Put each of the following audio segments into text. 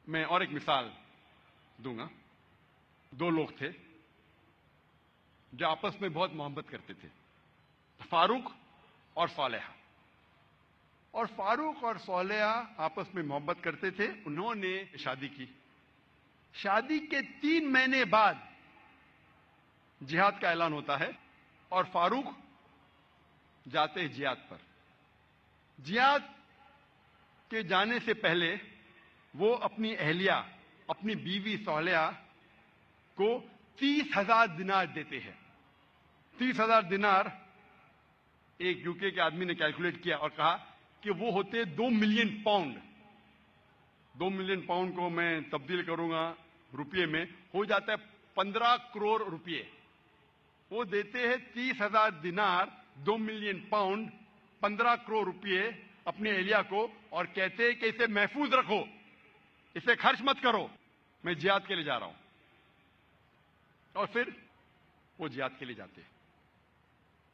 میں اور ایک مثال دوں گا. دو لوگ تھے جو آپس میں بہت محبت کرتے تھے, فاروق اور صالحہ. اور فاروق اور صالحہ آپس میں محبت کرتے تھے. انہوں نے شادی کی. شادی کے 3 مہینے بعد جہاد کا اعلان ہوتا ہے اور فاروق جاتے ہیں جہاد پر. جہاد کے جانے سے پہلے وہ اپنی اہلیہ, اپنی بیوی صالحہ کو 30,000 دینار دیتے ہیں. 30,000 دینار ایک یوکے کے آدمی نے کیلکولیٹ کیا اور کہا کہ وہ ہوتے 2 ملین پاؤنڈ. 2 ملین پاؤنڈ کو میں تبدیل کروں گا روپیے میں, ہو جاتا ہے 15 کروڑ روپیے. وہ دیتے ہیں 30,000 دینار, 2 ملین پاؤنڈ, 15 کروڑ روپیے اپنے اہلیہ کو, اور کہتے ہیں کہ اسے محفوظ رکھو, اسے خرچ مت کرو, میں جہاد کے لیے جا رہا ہوں. اور پھر وہ جہاد کے لیے جاتے ہیں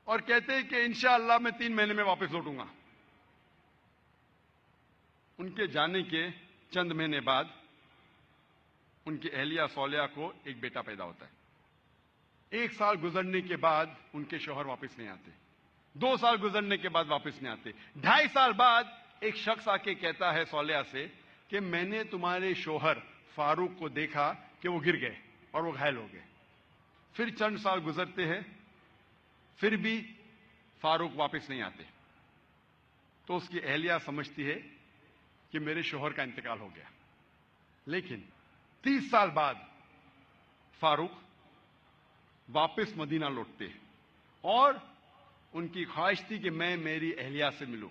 اور کہتے ہیں کہ انشاءاللہ میں 3 مہینے میں واپس لوٹوں گا. ان کے جانے کے چند مہینے بعد ان کی اہلیہ صالحہ کو ایک بیٹا پیدا ہوتا ہے. 1 سال گزرنے کے بعد ان کے شوہر واپس نہیں آتے. 2 سال گزرنے کے بعد واپس نہیں آتے. 2.5 سال بعد ایک شخص آ کے کہتا ہے صالحہ سے کہ میں نے تمہارے شوہر فاروق کو دیکھا کہ وہ گر گئے اور وہ گھائل ہو گئے. پھر چند سال گزرتے ہیں, پھر بھی فاروق واپس نہیں آتے. تو اس کی اہلیہ سمجھتی ہے کہ میرے شوہر کا انتقال ہو گیا. لیکن 30 سال بعد فاروق واپس مدینہ لوٹتے ہیں اور ان کی خواہش تھی کہ میں میری اہلیہ سے ملوں.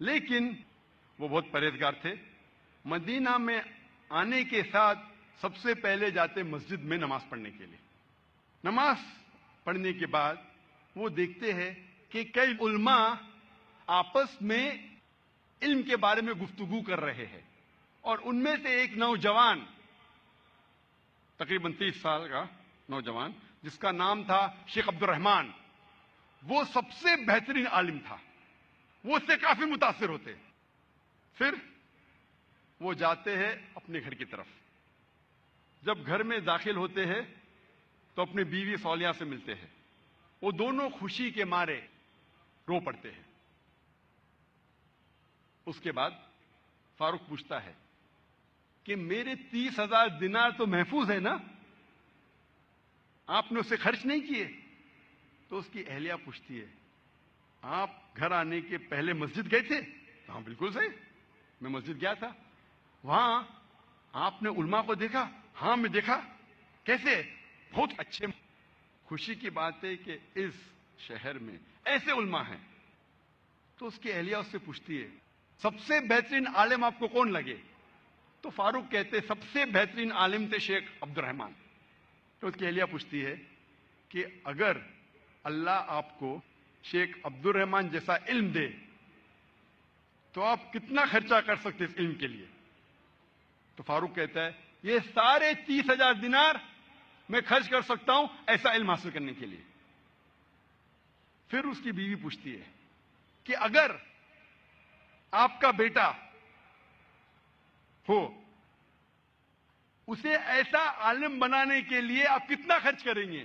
لیکن وہ بہت پرہیزگار تھے. مدینہ میں آنے کے ساتھ سب سے پہلے جاتے مسجد میں نماز پڑھنے کے لیے. نماز پڑھنے کے بعد وہ دیکھتے ہیں کہ کئی علماء آپس میں علم کے بارے میں گفتگو کر رہے ہیں, اور ان میں سے ایک نوجوان, تقریباً 30 سال کا نوجوان, جس کا نام تھا شیخ عبد الرحمان, وہ سب سے بہترین عالم تھا. وہ اس سے کافی متاثر ہوتے. پھر وہ جاتے ہیں اپنے گھر کی طرف. جب گھر میں داخل ہوتے ہیں تو اپنی بیوی صالحہ سے ملتے ہیں. وہ دونوں خوشی کے مارے رو پڑتے ہیں. اس کے بعد فاروق پوچھتا ہے کہ میرے 30,000 دینار تو محفوظ ہے نا, آپ نے اسے خرچ نہیں کیے؟ تو اس کی اہلیہ پوچھتی ہے آپ گھر آنے کے پہلے مسجد گئے تھے؟ ہاں بالکل صحیح, میں مسجد گیا تھا. وہاں آپ نے علماء کو دیکھا؟ ہاں میں دیکھا. کیسے؟ بہت اچھے. خوشی کی بات ہے کہ اس شہر میں ایسے علماء ہیں. تو اس کی اہلیہ اس سے پوچھتی ہے سب سے بہترین عالم آپ کو کون لگے؟ تو فاروق کہتے سب سے بہترین عالم تھے شیخ عبد الرحمان. تو اس کی اہلیہ پوچھتی ہے کہ اگر اللہ آپ کو شیخ عبد الرحمان جیسا علم دے تو آپ کتنا خرچہ کر سکتے اس علم کے لیے؟ تو فاروق کہتا ہے یہ سارے 30,000 دینار میں خرچ کر سکتا ہوں ایسا علم حاصل کرنے کے لیے. پھر اس کی بیوی پوچھتی ہے کہ اگر آپ کا بیٹا ہو, اسے ایسا عالم بنانے کے لیے آپ کتنا خرچ کریں گے؟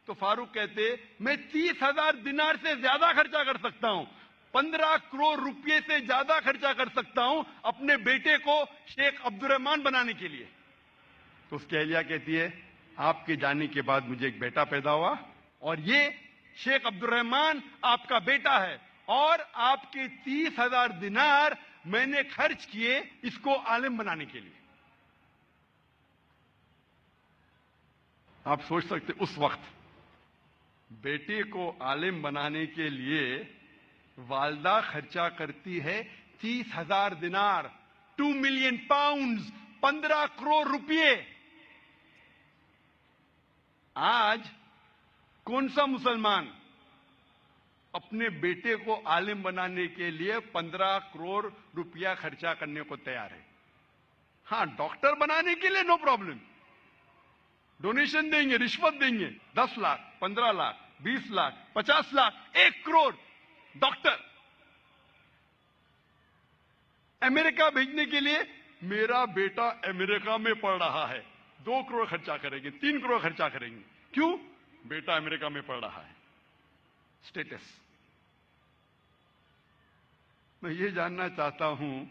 تو فاروق کہتے میں 30,000 دینار سے زیادہ خرچہ کر سکتا ہوں, 15 کروڑ روپے سے زیادہ خرچہ کر سکتا ہوں اپنے بیٹے کو شیخ عبد الرحمان بنانے کے لیے. تو اس کی اہلیہ کہتی ہے آپ کے جانے کے بعد مجھے ایک بیٹا پیدا ہوا اور یہ شیخ عبد الرحمان آپ کا بیٹا ہے, اور آپ کے 30,000 دینار میں نے خرچ کیے اس کو عالم بنانے کے لیے. آپ سوچ سکتے اس وقت بیٹے کو عالم بنانے کے لیے والدہ خرچہ کرتی ہے 30,000 دینار, 2 ملین پاؤنڈز, 15 کروڑ روپے. آج کون سا مسلمان اپنے بیٹے کو عالم بنانے کے لیے 15 کروڑ روپیہ خرچہ کرنے کو تیار ہے؟ ہاں, ڈاکٹر بنانے کے لیے نو پرابلم, ڈونیشن دیں گے, رشوت دیں گے, 10 لاکھ, 15 لاکھ, 20 لاکھ, 50 لاکھ, 1 کروڑ ڈاکٹر. امریکہ بھیجنے کے لیے میرا بیٹا امریکہ میں پڑھ رہا ہے، 2 کروڑ خرچہ کریں گے، 3 کروڑ خرچہ کریں گے. کیوں؟ بیٹا امریکہ میں پڑھ رہا ہے. اسٹیٹس. میں یہ جاننا چاہتا ہوں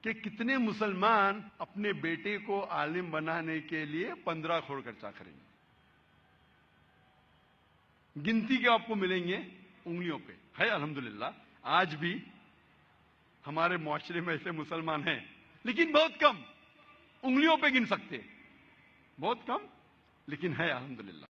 کہ کتنے مسلمان اپنے بیٹے کو عالم بنانے کے لیے 15 کروڑ خرچہ کریں گے. گنتی کے آپ کو ملیں گے انگلیوں پہ. ہے الحمدللہ آج بھی ہمارے معاشرے میں ایسے مسلمان ہیں، لیکن بہت کم، انگلیوں پہ گن سکتے، بہت کم، لیکن ہے الحمدللہ.